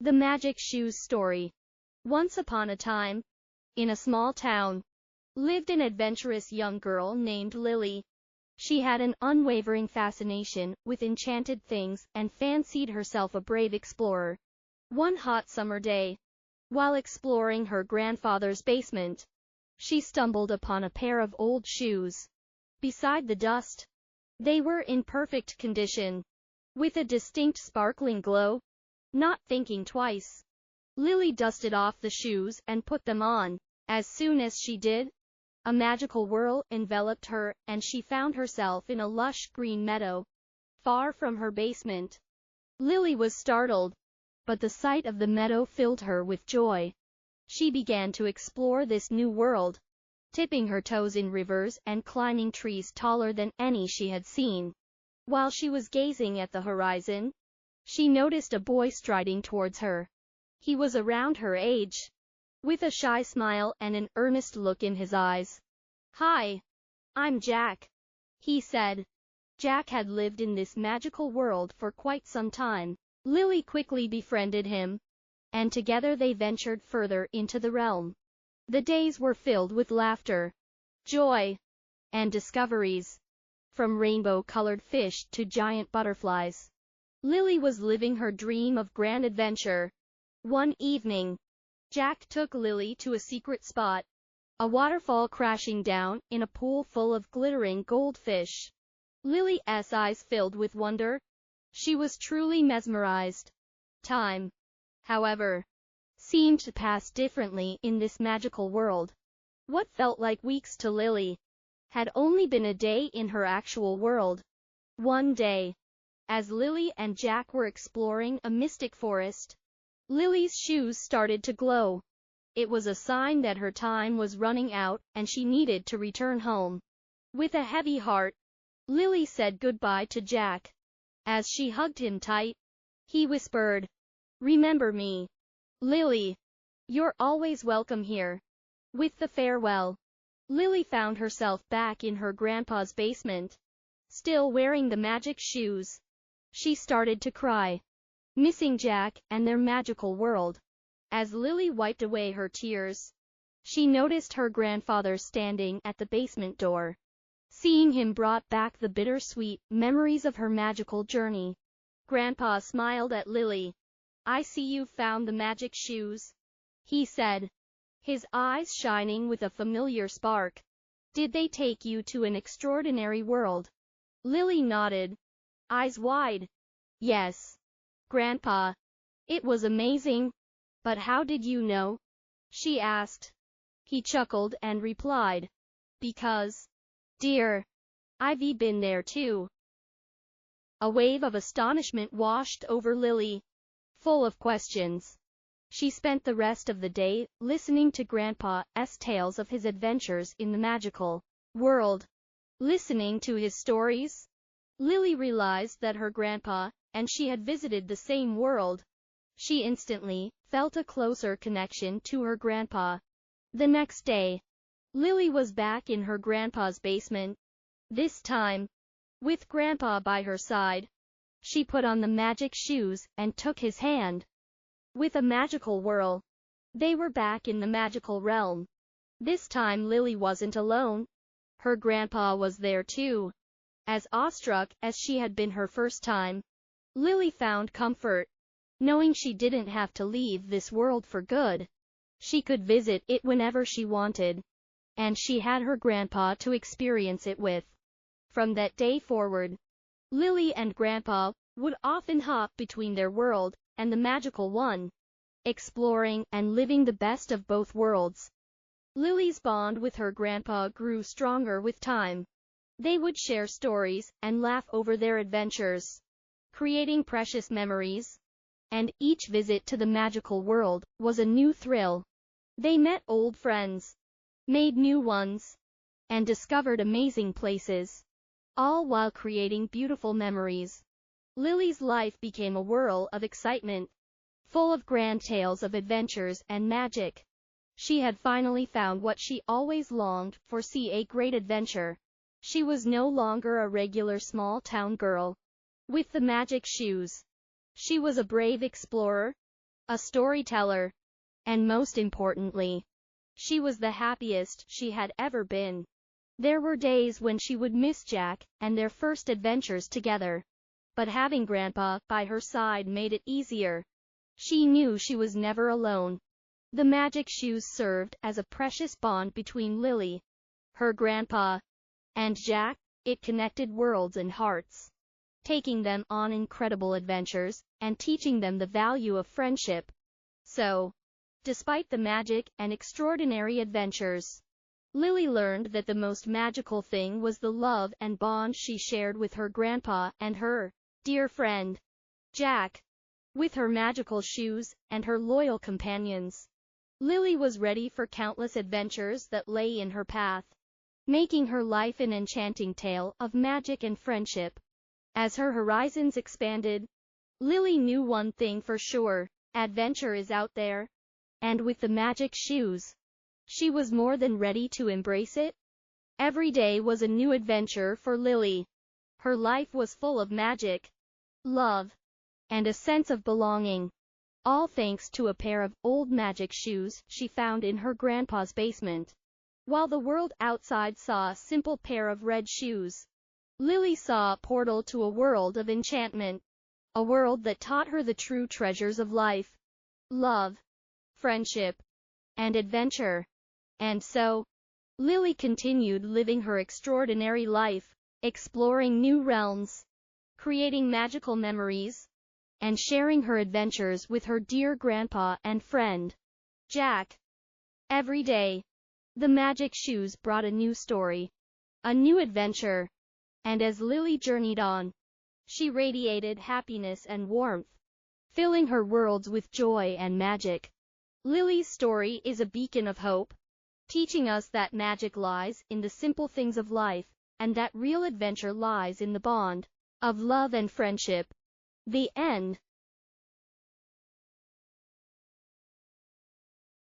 The Magic Shoes Story. Once upon a time, in a small town, lived an adventurous young girl named Lily. She had an unwavering fascination with enchanted things and fancied herself a brave explorer. One hot summer day, while exploring her grandfather's basement, she stumbled upon a pair of old shoes. Beside the dust, they were in perfect condition, with a distinct sparkling glow. Not thinking twice, Lily dusted off the shoes and put them on. As soon as she did, a magical whirl enveloped her, and she found herself in a lush green meadow, far from her basement. Lily was startled, but the sight of the meadow filled her with joy. She began to explore this new world, tipping her toes in rivers and climbing trees taller than any she had seen. While she was gazing at the horizon, she noticed a boy striding towards her. He was around her age, with a shy smile and an earnest look in his eyes. "Hi, I'm Jack," he said. Jack had lived in this magical world for quite some time. Lily quickly befriended him, and together they ventured further into the realm. The days were filled with laughter, joy, and discoveries, from rainbow-colored fish to giant butterflies. Lily was living her dream of grand adventure. One evening, Jack took Lily to a secret spot, a waterfall crashing down in a pool full of glittering goldfish. Lily's eyes filled with wonder. She was truly mesmerized. Time, however, seemed to pass differently in this magical world. What felt like weeks to Lily had only been a day in her actual world. One day, as Lily and Jack were exploring a mystic forest, Lily's shoes started to glow. It was a sign that her time was running out and she needed to return home. With a heavy heart, Lily said goodbye to Jack. As she hugged him tight, he whispered, "Remember me, Lily. You're always welcome here." With the farewell, Lily found herself back in her grandpa's basement, still wearing the magic shoes. She started to cry, missing Jack and their magical world. As Lily wiped away her tears, she noticed her grandfather standing at the basement door. Seeing him brought back the bittersweet memories of her magical journey. Grandpa smiled at Lily. "I see you've found the magic shoes," he said, his eyes shining with a familiar spark. "Did they take you to an extraordinary world?" Lily nodded, eyes wide. "Yes, Grandpa. It was amazing." "But how did you know?" she asked. He chuckled and replied, "Because, dear, I've been there too." A wave of astonishment washed over Lily. Full of questions, she spent the rest of the day listening to Grandpa's tales of his adventures in the magical world. Listening to his stories, Lily realized that her grandpa and she had visited the same world. She instantly felt a closer connection to her grandpa. The next day, Lily was back in her grandpa's basement. This time, with Grandpa by her side, she put on the magic shoes and took his hand. With a magical whirl, they were back in the magical realm. This time Lily wasn't alone. Her grandpa was there too. As awestruck as she had been her first time, Lily found comfort, knowing she didn't have to leave this world for good. She could visit it whenever she wanted, and she had her grandpa to experience it with. From that day forward, Lily and Grandpa would often hop between their world and the magical one, exploring and living the best of both worlds. Lily's bond with her grandpa grew stronger with time. They would share stories and laugh over their adventures, creating precious memories. And each visit to the magical world was a new thrill. They met old friends, made new ones, and discovered amazing places, all while creating beautiful memories. Lily's life became a whirl of excitement, full of grand tales of adventures and magic. She had finally found what she always longed for: a great adventure. She was no longer a regular small-town girl with the magic shoes. She was a brave explorer, a storyteller, and most importantly, she was the happiest she had ever been. There were days when she would miss Jack and their first adventures together, but having Grandpa by her side made it easier. She knew she was never alone. The magic shoes served as a precious bond between Lily, her grandpa, and Jack. It connected worlds and hearts, taking them on incredible adventures and teaching them the value of friendship. So, despite the magic and extraordinary adventures, Lily learned that the most magical thing was the love and bond she shared with her grandpa and her dear friend, Jack. With her magical shoes and her loyal companions, Lily was ready for countless adventures that lay in her path, making her life an enchanting tale of magic and friendship. As her horizons expanded, Lily knew one thing for sure: adventure is out there. And with the magic shoes, she was more than ready to embrace it. Every day was a new adventure for Lily. Her life was full of magic, love, and a sense of belonging, all thanks to a pair of old magic shoes she found in her grandpa's basement. While the world outside saw a simple pair of red shoes, Lily saw a portal to a world of enchantment, a world that taught her the true treasures of life: love, friendship, and adventure. And so, Lily continued living her extraordinary life, exploring new realms, creating magical memories, and sharing her adventures with her dear grandpa and friend, Jack. Every day, the magic shoes brought a new story, a new adventure, and as Lily journeyed on, she radiated happiness and warmth, filling her worlds with joy and magic. Lily's story is a beacon of hope, teaching us that magic lies in the simple things of life, and that real adventure lies in the bond of love and friendship. The end.